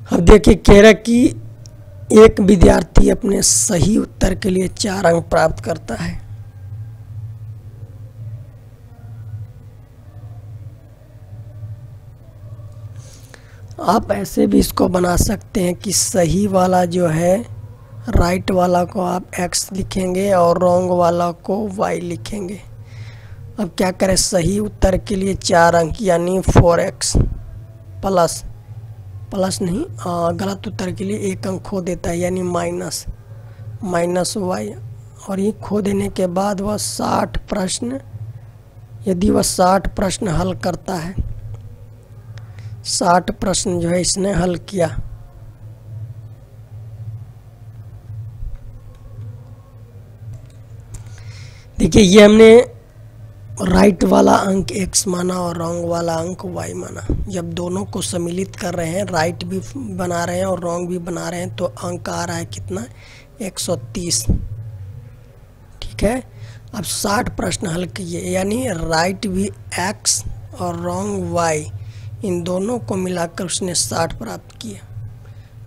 Speaker 1: अब देखिए कह रहा कि एक विद्यार्थी अपने सही उत्तर के लिए 4 अंक प्राप्त करता है। आप ऐसे भी इसको बना सकते हैं कि सही वाला जो है राइट वाला को आप x लिखेंगे और रॉन्ग वाला को y लिखेंगे। अब क्या करें, सही उत्तर के लिए 4 अंक यानी 4x प्लस नहीं, गलत उत्तर के लिए 1 अंक खो देता है यानी माइनस y। और ये खो देने के बाद वह 60 प्रश्न, यदि वह 60 प्रश्न हल करता है, 60 प्रश्न जो है इसने हल किया, देखिए ये हमने राइट वाला अंक x माना और रॉन्ग वाला अंक y माना। जब दोनों को सम्मिलित कर रहे हैं, राइट भी बना रहे हैं और रॉन्ग भी बना रहे हैं, तो अंक आ रहा है कितना, 130। ठीक है, अब 60 प्रश्न हल किए यानी राइट भी x और रॉन्ग y, इन दोनों को मिलाकर उसने 60 प्राप्त किया।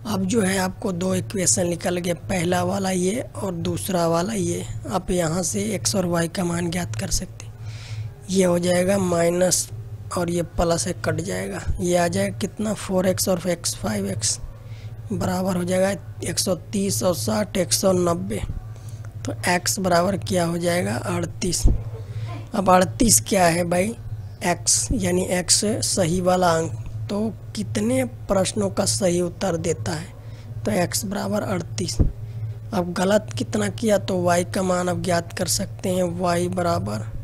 Speaker 1: अब जो है आपको 2 इक्वेशन निकल गए, पहला वाला ये और दूसरा वाला ये। आप यहाँ से x और y का मान ज्ञात कर सकते हैं। ये हो जाएगा माइनस और ये प्लस 1 कट जाएगा, ये आ जाएगा कितना, 4x और x 5x बराबर हो जाएगा 130 और 60 190। तो x बराबर क्या हो जाएगा, 38। अब 38 क्या है भाई, x यानी x सही वाला अंक, तो कितने प्रश्नों का सही उत्तर देता है, तो x बराबर 38। अब गलत कितना किया तो y का मान अब ज्ञात कर सकते हैं, y बराबर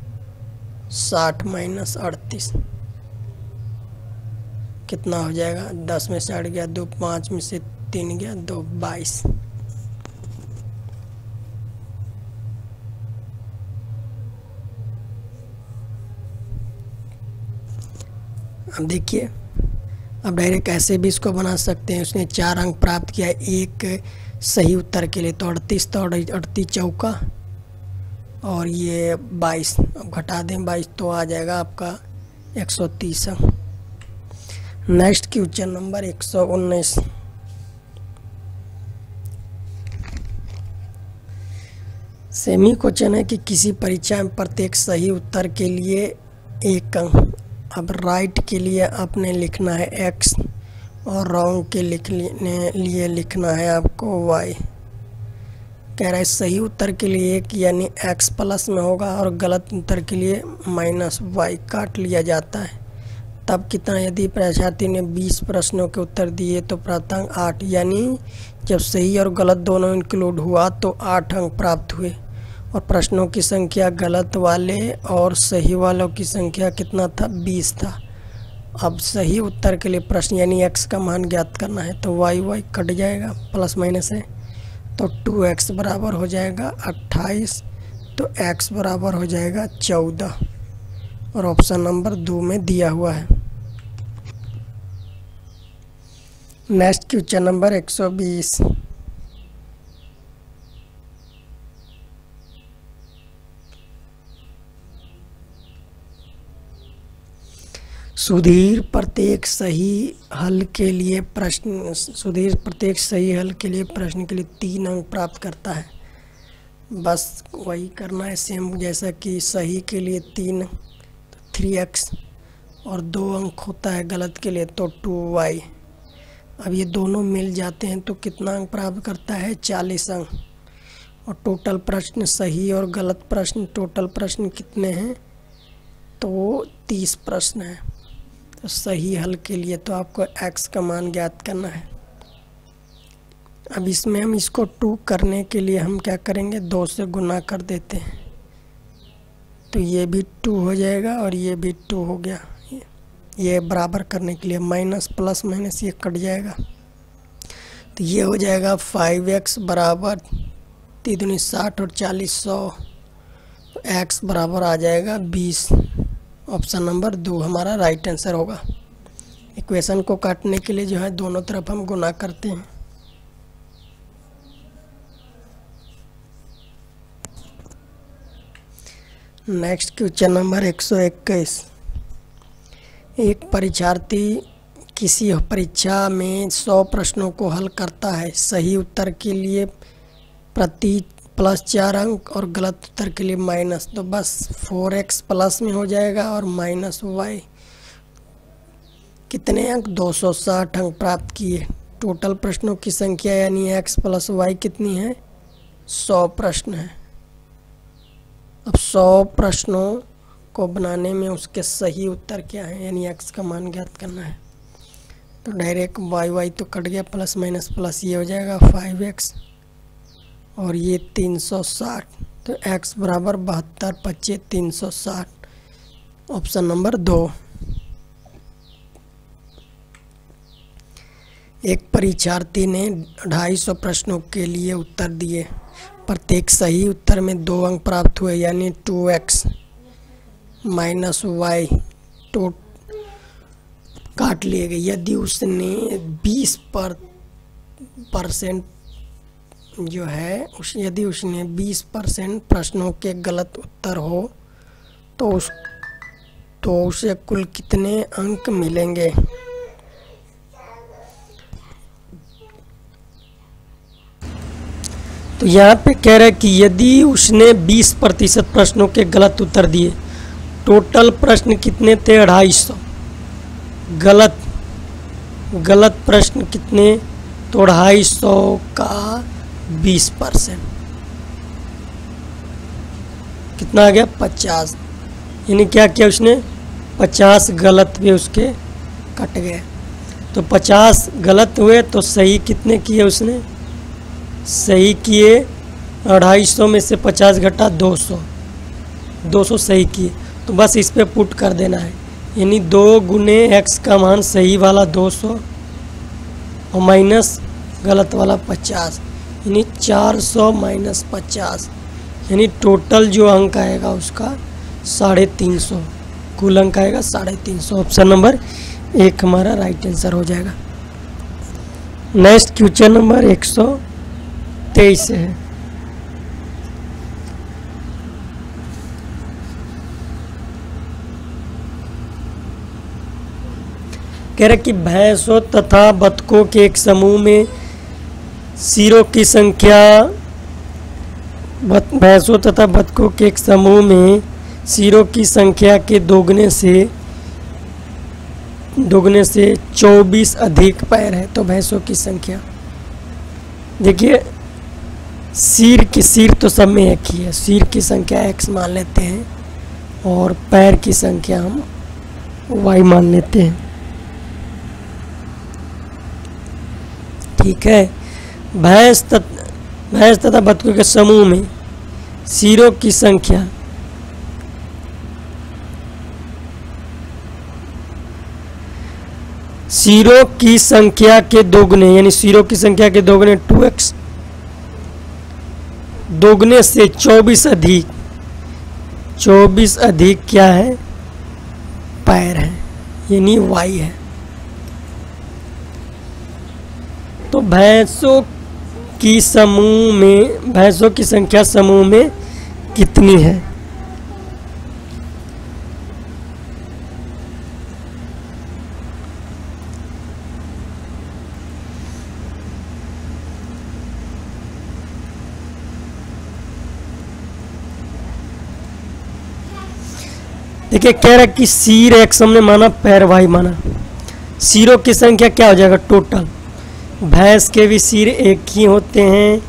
Speaker 1: 60 माइनस 38 कितना हो जाएगा, 10 में से 8 गया 2, 5 में से 3 गया 2, 22। अब देखिए, अब डायरेक्ट ऐसे भी इसको बना सकते हैं। उसने 4 अंक प्राप्त किया एक सही उत्तर के लिए, तो 38, तो 38 चौका और ये 22, अब घटा दें 22 तो आ जाएगा आपका 130 अंक। Next question number 119। Semi question है कि किसी परीक्षा में प्रत्येक सही उत्तर के लिए 1 अंक। अब राइट के लिए आपने लिखना है x और रॉन्ग के लिए लिखना है आपको y। कह रहा है सही उत्तर के लिए 1 यानी x प्लस में होगा और गलत उत्तर के लिए माइनस y काट लिया जाता है। तब कितना, यदि परीक्षार्थी ने 20 प्रश्नों के उत्तर दिए तो प्राप्तांक 8, यानी जब सही और गलत दोनों इंक्लूड हुआ तो 8 अंक प्राप्त हुए। और प्रश्नों की संख्या गलत वाले और सही वालों की संख्या कितना था, 20 था। अब सही उत्तर के लिए प्रश्न यानी x का मान ज्ञात करना है, तो y कट जाएगा, प्लस माइनस है, तो 2x बराबर हो जाएगा 28, तो x बराबर हो जाएगा 14, और ऑप्शन नंबर 2 में दिया हुआ है। Next question number 120। सुधीर प्रत्येक सही हल के लिए प्रश्न के लिए 3 अंक प्राप्त करता है। बस वही करना है सेम जैसा कि सही के लिए 3 तो 3x, और 2 अंक होता है गलत के लिए तो 2y। अब ये दोनों मिल जाते हैं तो कितना अंक प्राप्त करता है, 40 अंक। और टोटल प्रश्न सही और गलत प्रश्न टोटल प्रश्न कितने हैं, तो 30 प्रश्न हैं। तो सही हल के लिए तो आपको x का मान ज्ञात करना है। अब इसमें हम इसको 2 करने के लिए हम क्या करेंगे, 2 से गुना कर देते हैं, तो ये भी 2 हो जाएगा और ये भी 2 हो गया। ये बराबर करने के लिए माइनस प्लस माइनस ये कट जाएगा, तो ये हो जाएगा 5x बराबर 3 दूनी 60 और 40 100, तो x बराबर आ जाएगा 20। ऑप्शन नंबर 2 हमारा राइट आंसर होगा। इक्वेशन को काटने के लिए जो है दोनों तरफ हम गुना करते हैं। Next question number 121। एक परीक्षार्थी किसी परीक्षा में 100 प्रश्नों को हल करता है। सही उत्तर के लिए प्रति +4 अंक और गलत उत्तर के लिए माइनस, तो बस 4x प्लस में हो जाएगा और माइनस y। कितने अंक, 260 अंक प्राप्त किए। टोटल प्रश्नों की संख्या यानी x + y कितनी है, 100 प्रश्न है। अब 100 प्रश्नों को बनाने में उसके सही उत्तर क्या है, यानी x का मान ज्ञात करना है। तो डायरेक्ट y तो कट गया, प्लस माइनस प्लस ये हो जाएगा 5x और ये 360, तो x बराबर 72 × 360। Option number 2। एक परीक्षार्थी ने 250 प्रश्नों के लिए उत्तर दिए। प्रत्येक सही उत्तर में 2 अंक प्राप्त हुए, यानी 2x माइनस y तो काट लिए गए। यदि उसने 20% जो है यदि उसने 20% प्रश्नों के गलत उत्तर हो तो उसे कुल कितने अंक मिलेंगे। तो यहाँ पे कह रहा है कि यदि उसने 20% प्रश्नों के गलत उत्तर दिए, टोटल प्रश्न कितने थे, 250। गलत प्रश्न कितने, तो 250 का 20% कितना आ गया, 50। यानी क्या किया उसने, 50 गलत भी उसके कट गए। तो 50 गलत हुए तो सही कितने किए उसने, सही किए 250 में से 50 घटा 200 सही किए। तो बस इस पे पुट कर देना है, यानी 2 गुने x का मान सही वाला 200 और माइनस गलत वाला 50, यानी 400 माइनस 50, यानी टोटल जो अंक आएगा उसका 350, कुल अंक आएगा 350। ऑप्शन नंबर 1 हमारा राइट आंसर हो जाएगा। नेक्स्ट क्वेश्चन नंबर 123 है। कह रहे कि भैंसों तथा बतखों के एक समूह में सिरों की संख्या भैंसों तथा बतखों के एक समूह में सिरों की संख्या के दोगुने से 24 अधिक पैर है। तो भैंसों की संख्या देखिए, सिर तो सब में एक ही है, सिर की संख्या x मान लेते हैं और पैर की संख्या हम y मान लेते हैं। ठीक है, भैंस तथा बतखों के समूह में सिरों की संख्या के दोगुने, यानी सिरों की संख्या के दोगुने 2x, दोगुने से 24 अधिक क्या है? पैर है, यानी y है। तो भैंसों की संख्या समूह में कितनी है? देखिए कह रहा है कि सिर x हमने माना, पैर y माना। सिरों की संख्या क्या हो जाएगा? टोटल। भैंस के भी सिर एक ही होते हैं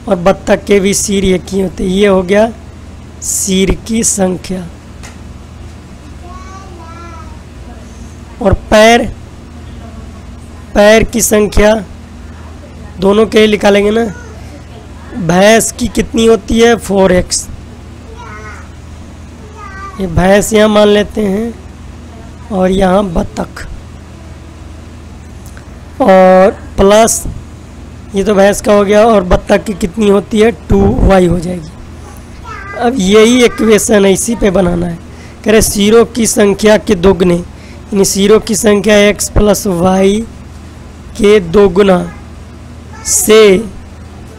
Speaker 1: और बत्तख के भी सिर एक ही होते हैं। ये हो गया सिर की संख्या। और पैर की संख्या दोनों के लिए निकालेंगे ना। भैंस की कितनी होती है? 4x। ये भैंस यहाँ मान लेते हैं और यहाँ बत्तख, और प्लस ये तो भैंस का हो गया, और बत्तख की कितनी होती है? 2y हो जाएगी। अब यही इक्वेशन है, इसी पे बनाना है। कह रहे सिरों की संख्या के दोगुने, यानी सिरों की संख्या x प्लस y के दोगुना से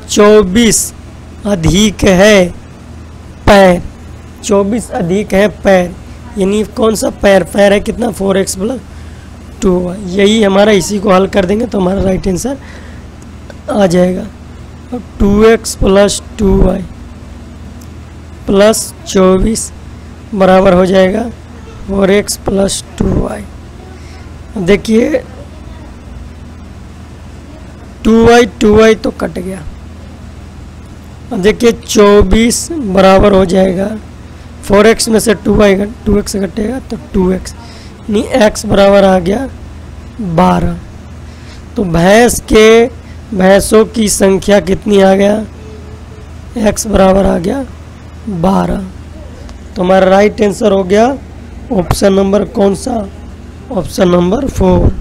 Speaker 1: 24 अधिक है पैर। 24 अधिक है पैर, यानी कौन सा पैर? पैर है कितना? 4x plus 2y। यही हमारा, इसी को हल कर देंगे तो हमारा राइट आंसर आ जाएगा। अब 2x प्लस 2y प्लस 24 बराबर हो जाएगा 4x प्लस 2y। देखिए 2y तो कट गया। अब देखिए 24 बराबर हो जाएगा 4x में से 2x कटेगा तो 2x, यानी x बराबर आ गया 12। तो भैंसों की संख्या कितनी आ गया? x बराबर आ गया 12। तो हमारा राइट आंसर हो गया ऑप्शन नंबर कौन सा? Option number 4।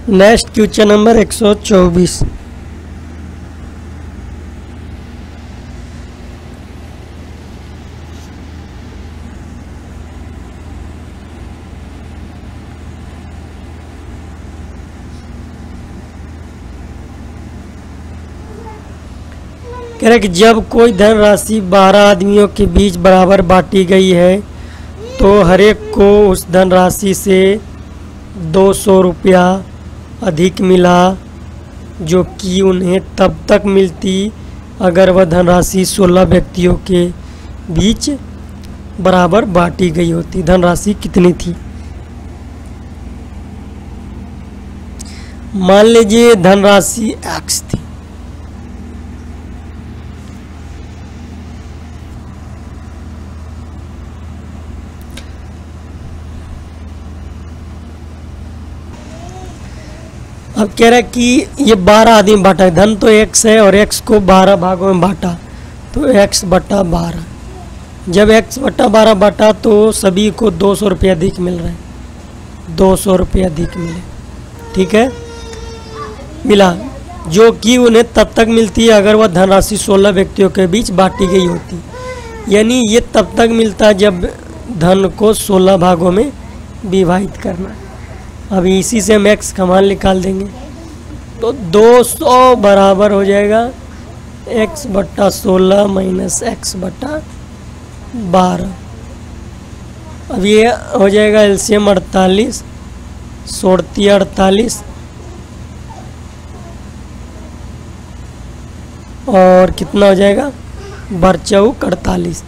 Speaker 1: Next question number 124। कह रहे कि जब कोई धनराशि 12 आदमियों के बीच बराबर बांटी गई है तो हर एक को उस धनराशि से 200 रुपया अधिक मिला, जो कि उन्हें तब तक मिलती अगर वह धनराशि 16 व्यक्तियों के बीच बराबर बांटी गई होती। धनराशि कितनी थी? मान लीजिए धनराशि x थी। अब कह रहा है कि ये 12 आदमी बांटा है, धन तो x है और x को 12 भागों में बांटा, तो x बटा 12। जब x बटा 12 बांटा तो सभी को 200 रुपये अधिक मिल रहे हैं, 200 रुपये अधिक मिले। ठीक है, मिला, जो कि उन्हें तब तक मिलती है अगर वह धनराशि 16 व्यक्तियों के बीच बांटी गई होती। यानी ये तब तक मिलता है जब धन को 16 भागों में विभाजित करना है। अब इसी से हम x का मान निकाल देंगे तो 200 बराबर हो जाएगा x बट्टा 16 माइनस x बट्टा 12। अब ये हो जाएगा एलसीएम 48, 48 और कितना हो जाएगा? बरचौक 48।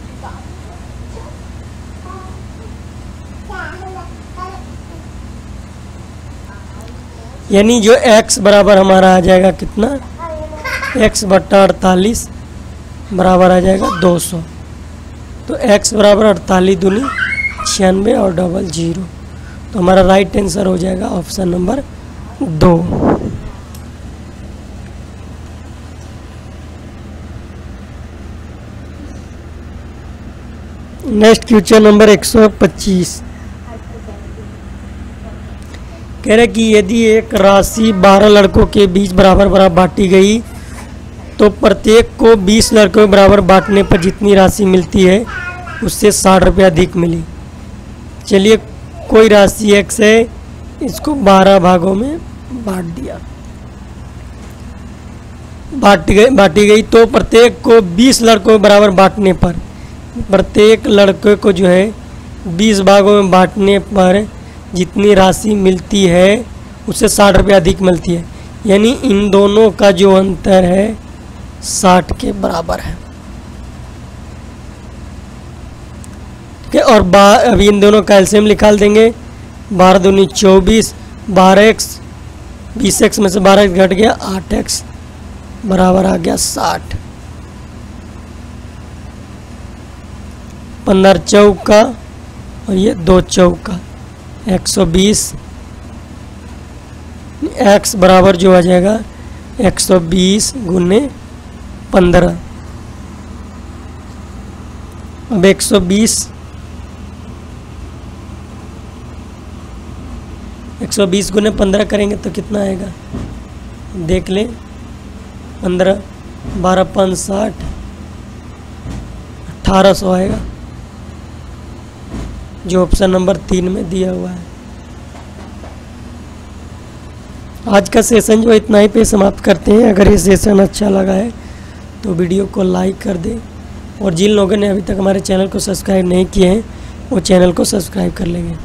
Speaker 1: यानी जो x बराबर हमारा आ जाएगा कितना? x बट्टा 48 बराबर आ जाएगा 200। तो x बराबर 48 दूनी 96 और डबल 0। तो हमारा राइट आंसर हो जाएगा option number 2। Next question number 125 कह रहे कि यदि एक राशि 12 लड़कों के बीच बराबर बराबर बांटी गई तो प्रत्येक को 20 लड़कों के बराबर बांटने पर जितनी राशि मिलती है उससे 60 रुपये अधिक मिली। चलिए कोई राशि x है, इसको 12 भागों में बांट दिया, बांटी गई तो प्रत्येक को 20 लड़कों के बराबर बांटने पर, प्रत्येक लड़के को जो है 20 भागों में बांटने पर जितनी राशि मिलती है उससे 60 रुपये अधिक मिलती है। यानी इन दोनों का जो अंतर है 60 के बराबर है। ठीक है, और अभी इन दोनों का एलसीएम निकाल देंगे। 12 दूनी 24, 12x, 20x में से 12x घट गया 8x बराबर आ गया 60। 15 चौका और ये 2 चौका 120। x बराबर जो आ जाएगा 120 गुने 15। अब 120 गुने 15 करेंगे तो कितना आएगा देख लें। 15, 12, 5, 60, 1800 आएगा जो ऑप्शन नंबर 3 में दिया हुआ है। आज का सेशन जो इतना ही पे समाप्त करते हैं। अगर ये सेशन अच्छा लगा है तो वीडियो को लाइक कर दें, और जिन लोगों ने अभी तक हमारे चैनल को सब्सक्राइब नहीं किए हैं वो चैनल को सब्सक्राइब कर लेंगे।